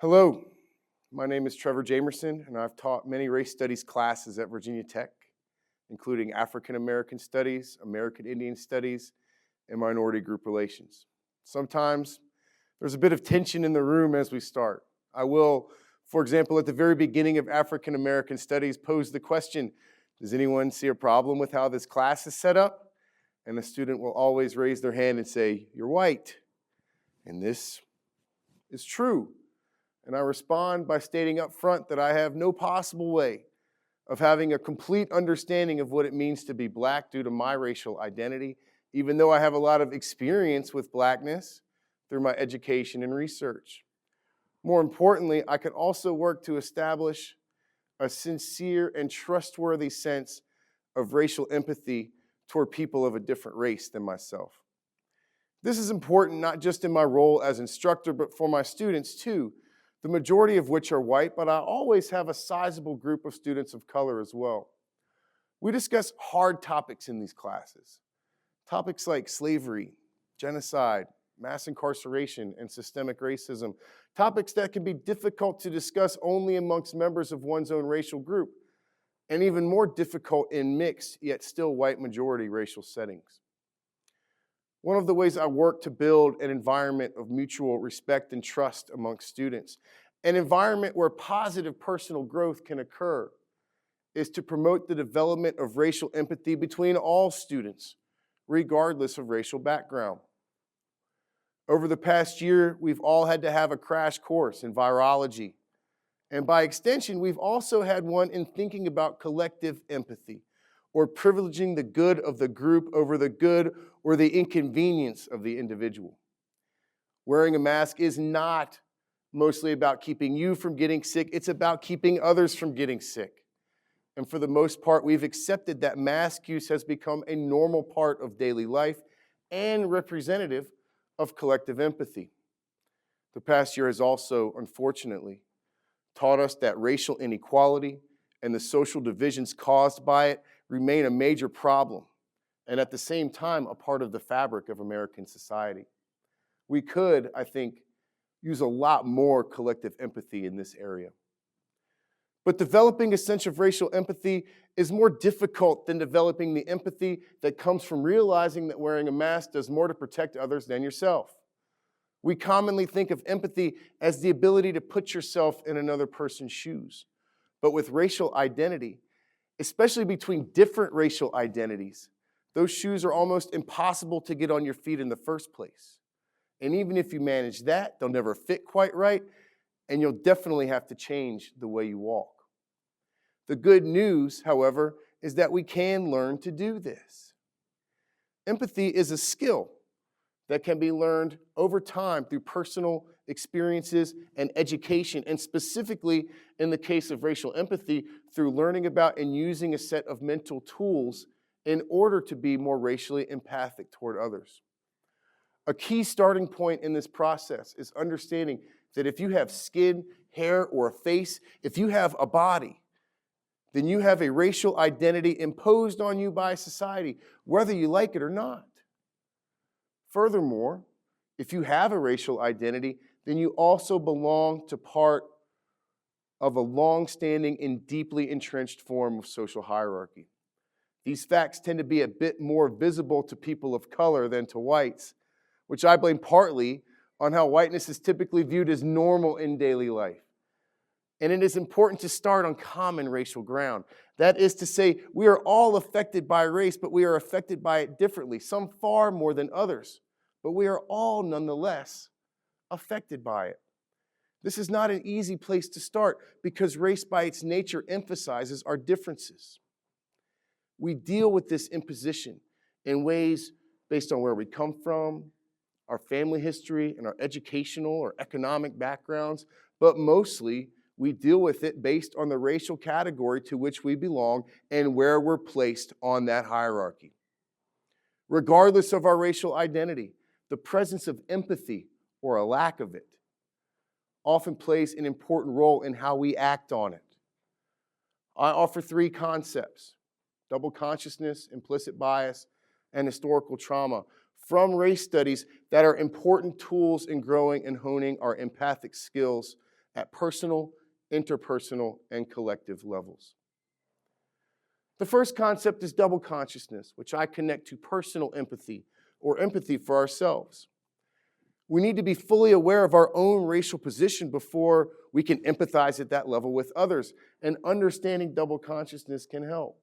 Hello, my name is Trevor Jamerson, and I've taught many race studies classes at Virginia Tech, including African American Studies, American Indian Studies, and Minority Group Relations. Sometimes there's a bit of tension in the room as we start. I will, for example, at the very beginning of African American Studies, pose the question, does anyone see a problem with how this class is set up? And the student will always raise their hand and say, you're white. And this is true. And I respond by stating up front that I have no possible way of having a complete understanding of what it means to be black due to my racial identity, even though I have a lot of experience with blackness through my education and research. More importantly, I can also work to establish a sincere and trustworthy sense of racial empathy toward people of a different race than myself. This is important not just in my role as instructor, but for my students too, the majority of which are white, but I always have a sizable group of students of color as well. We discuss hard topics in these classes. Topics like slavery, genocide, mass incarceration, and systemic racism. Topics that can be difficult to discuss only amongst members of one's own racial group, and even more difficult in mixed, yet still white majority racial settings. One of the ways I work to build an environment of mutual respect and trust amongst students, an environment where positive personal growth can occur, is to promote the development of racial empathy between all students, regardless of racial background. Over the past year, we've all had to have a crash course in virology, and by extension, we've also had one in thinking about collective empathy, or privileging the good of the group over the good or the inconvenience of the individual. Wearing a mask is not mostly about keeping you from getting sick, it's about keeping others from getting sick. And for the most part, we've accepted that mask use has become a normal part of daily life and representative of collective empathy. The past year has also, unfortunately, taught us that racial inequality and the social divisions caused by it remain a major problem, and at the same time, a part of the fabric of American society. We could, I think, use a lot more collective empathy in this area. But developing a sense of racial empathy is more difficult than developing the empathy that comes from realizing that wearing a mask does more to protect others than yourself. We commonly think of empathy as the ability to put yourself in another person's shoes. But with racial identity, especially between different racial identities, those shoes are almost impossible to get on your feet in the first place. And even if you manage that, they'll never fit quite right, and you'll definitely have to change the way you walk. The good news, however, is that we can learn to do this. Empathy is a skill that can be learned over time through personal experiences and education, and specifically in the case of racial empathy, through learning about and using a set of mental tools in order to be more racially empathic toward others. A key starting point in this process is understanding that if you have skin, hair, or a face, if you have a body, then you have a racial identity imposed on you by society, whether you like it or not. Furthermore, if you have a racial identity, then you also belong to part of a long-standing and deeply entrenched form of social hierarchy. These facts tend to be a bit more visible to people of color than to whites, which I blame partly on how whiteness is typically viewed as normal in daily life. And it is important to start on common racial ground. That is to say, we are all affected by race, but we are affected by it differently, some far more than others. But we are all nonetheless affected by it. This is not an easy place to start because race by its nature emphasizes our differences. We deal with this imposition in ways based on where we come from, our family history, and our educational or economic backgrounds, but mostly we deal with it based on the racial category to which we belong and where we're placed on that hierarchy. Regardless of our racial identity, the presence of empathy, or a lack of it, often plays an important role in how we act on it. I offer three concepts: double consciousness, implicit bias, and historical trauma, from race studies that are important tools in growing and honing our empathic skills at personal, interpersonal, and collective levels. The first concept is double consciousness, which I connect to personal empathy, or empathy for ourselves. We need to be fully aware of our own racial position before we can empathize at that level with others, and understanding double consciousness can help.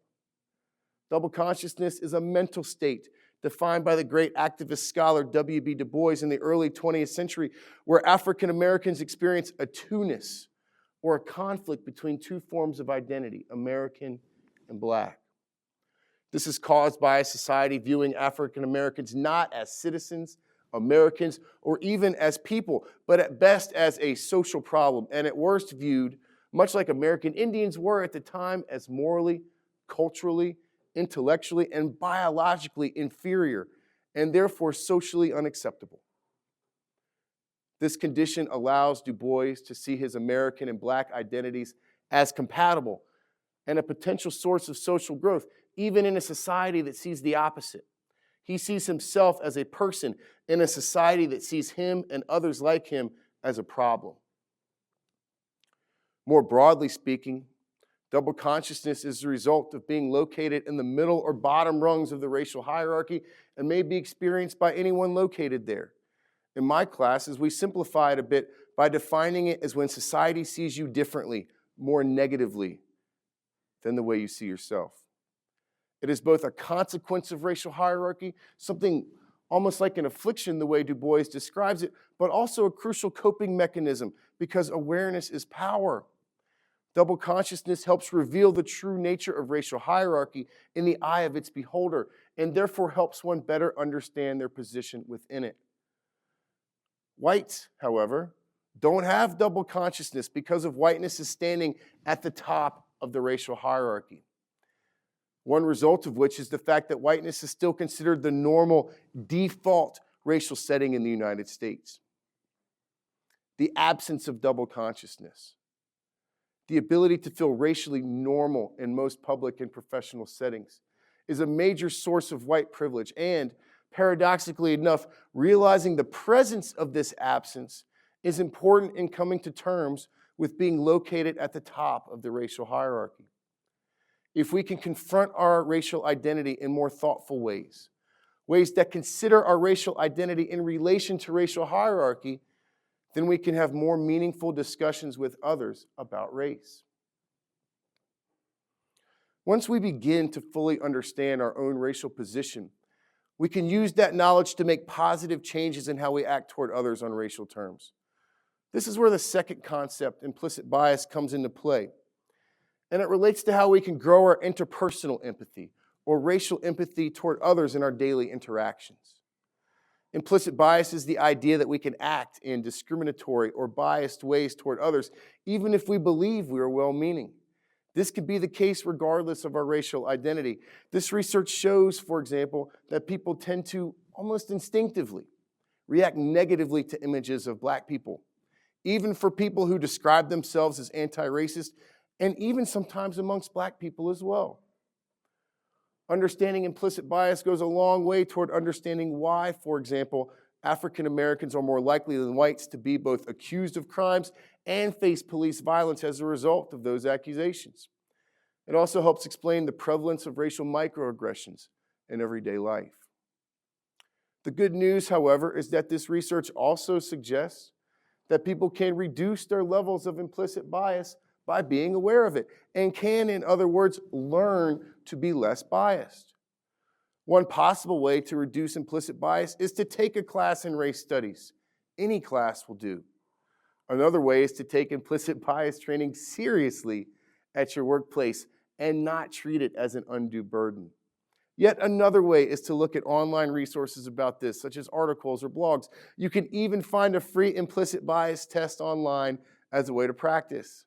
Double consciousness is a mental state defined by the great activist scholar W.B. Du Bois in the early 20th century, where African Americans experience a two-ness, or a conflict between two forms of identity, American and Black. This is caused by a society viewing African Americans not as citizens, Americans, or even as people, but at best as a social problem, and at worst viewed, much like American Indians were at the time, as morally, culturally, intellectually, and biologically inferior, and therefore socially unacceptable. This condition allows Du Bois to see his American and Black identities as compatible and a potential source of social growth, even in a society that sees the opposite. He sees himself as a person in a society that sees him and others like him as a problem. More broadly speaking, double consciousness is the result of being located in the middle or bottom rungs of the racial hierarchy and may be experienced by anyone located there. In my classes, we simplify it a bit by defining it as when society sees you differently, more negatively than the way you see yourself. It is both a consequence of racial hierarchy, something almost like an affliction the way Du Bois describes it, but also a crucial coping mechanism because awareness is power. Double consciousness helps reveal the true nature of racial hierarchy in the eye of its beholder, and therefore helps one better understand their position within it. Whites, however, don't have double consciousness because of whiteness is standing at the top of the racial hierarchy. One result of which is the fact that whiteness is still considered the normal, default racial setting in the United States. The absence of double consciousness, the ability to feel racially normal in most public and professional settings, is a major source of white privilege, and paradoxically enough, realizing the presence of this absence is important in coming to terms with being located at the top of the racial hierarchy. If we can confront our racial identity in more thoughtful ways, ways that consider our racial identity in relation to racial hierarchy, then we can have more meaningful discussions with others about race. Once we begin to fully understand our own racial position, we can use that knowledge to make positive changes in how we act toward others on racial terms. This is where the second concept, implicit bias, comes into play. And it relates to how we can grow our interpersonal empathy, or racial empathy toward others in our daily interactions. Implicit bias is the idea that we can act in discriminatory or biased ways toward others, even if we believe we are well-meaning. This could be the case regardless of our racial identity. This research shows, for example, that people tend to almost instinctively react negatively to images of Black people, even for people who describe themselves as anti-racist, and even sometimes amongst Black people as well. Understanding implicit bias goes a long way toward understanding why, for example, African Americans are more likely than whites to be both accused of crimes and face police violence as a result of those accusations. It also helps explain the prevalence of racial microaggressions in everyday life. The good news, however, is that this research also suggests that people can reduce their levels of implicit bias by being aware of it, and can, in other words, learn to be less biased. One possible way to reduce implicit bias is to take a class in race studies. Any class will do. Another way is to take implicit bias training seriously at your workplace and not treat it as an undue burden. Yet another way is to look at online resources about this, such as articles or blogs. You can even find a free implicit bias test online as a way to practice.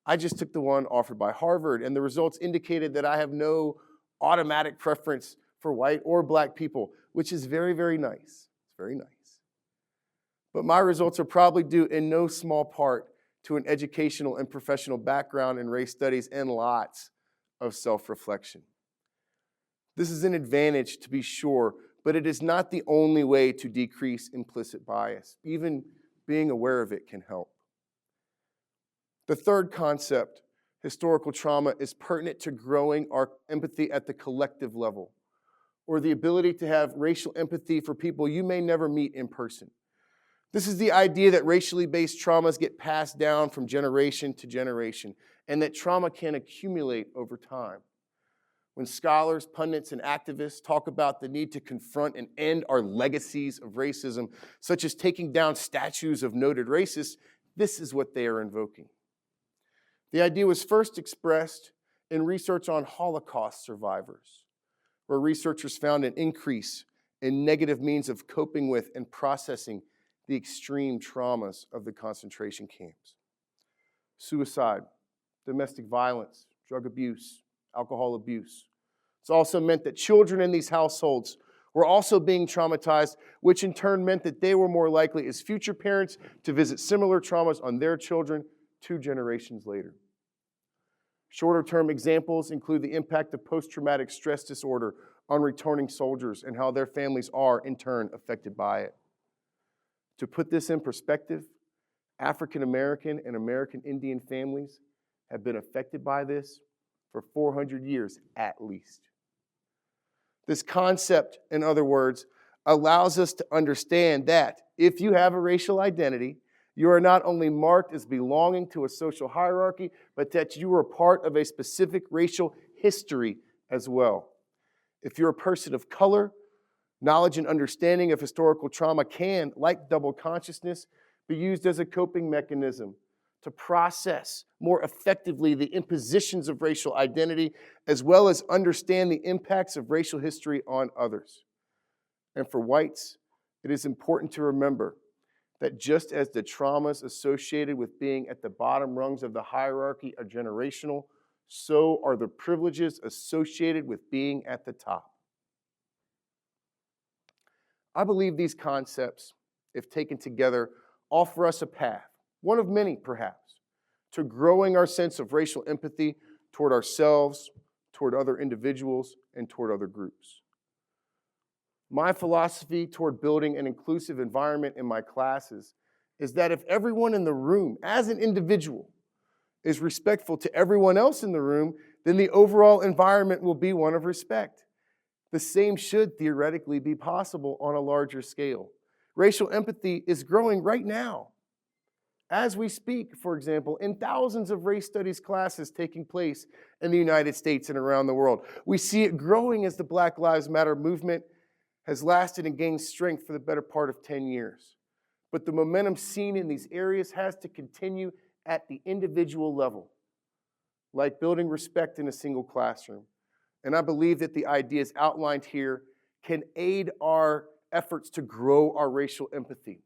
I just took the one offered by Harvard, and the results indicated that I have no automatic preference for white or Black people, which is very, very nice. It's very nice. But my results are probably due in no small part to an educational and professional background in race studies and lots of self-reflection. This is an advantage, to be sure, but it is not the only way to decrease implicit bias. Even being aware of it can help. The third concept, historical trauma, is pertinent to growing our empathy at the collective level, or the ability to have racial empathy for people you may never meet in person. This is the idea that racially based traumas get passed down from generation to generation, and that trauma can accumulate over time. When scholars, pundits, and activists talk about the need to confront and end our legacies of racism, such as taking down statues of noted racists, this is what they are invoking. The idea was first expressed in research on Holocaust survivors, where researchers found an increase in negative means of coping with and processing the extreme traumas of the concentration camps. Suicide, domestic violence, drug abuse, alcohol abuse. It's also meant that children in these households were also being traumatized, which in turn meant that they were more likely as future parents to visit similar traumas on their children 2 generations later. Shorter-term examples include the impact of post-traumatic stress disorder on returning soldiers and how their families are, in turn, affected by it. To put this in perspective, African American and American Indian families have been affected by this for 400 years at least. This concept, in other words, allows us to understand that if you have a racial identity, you are not only marked as belonging to a social hierarchy, but that you are part of a specific racial history as well. If you're a person of color, knowledge and understanding of historical trauma can, like double consciousness, be used as a coping mechanism to process more effectively the impositions of racial identity, as well as understand the impacts of racial history on others. And for whites, it is important to remember that just as the traumas associated with being at the bottom rungs of the hierarchy are generational, so are the privileges associated with being at the top. I believe these concepts, if taken together, offer us a path, one of many perhaps, to growing our sense of racial empathy toward ourselves, toward other individuals, and toward other groups. My philosophy toward building an inclusive environment in my classes is that if everyone in the room, as an individual, is respectful to everyone else in the room, then the overall environment will be one of respect. The same should theoretically be possible on a larger scale. Racial empathy is growing right now. As we speak, for example, in thousands of race studies classes taking place in the United States and around the world. We see it growing as the Black Lives Matter movement has lasted and gained strength for the better part of 10 years. But the momentum seen in these areas has to continue at the individual level, like building respect in a single classroom. And I believe that the ideas outlined here can aid our efforts to grow our racial empathy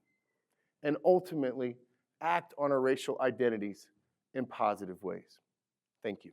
and ultimately act on our racial identities in positive ways. Thank you.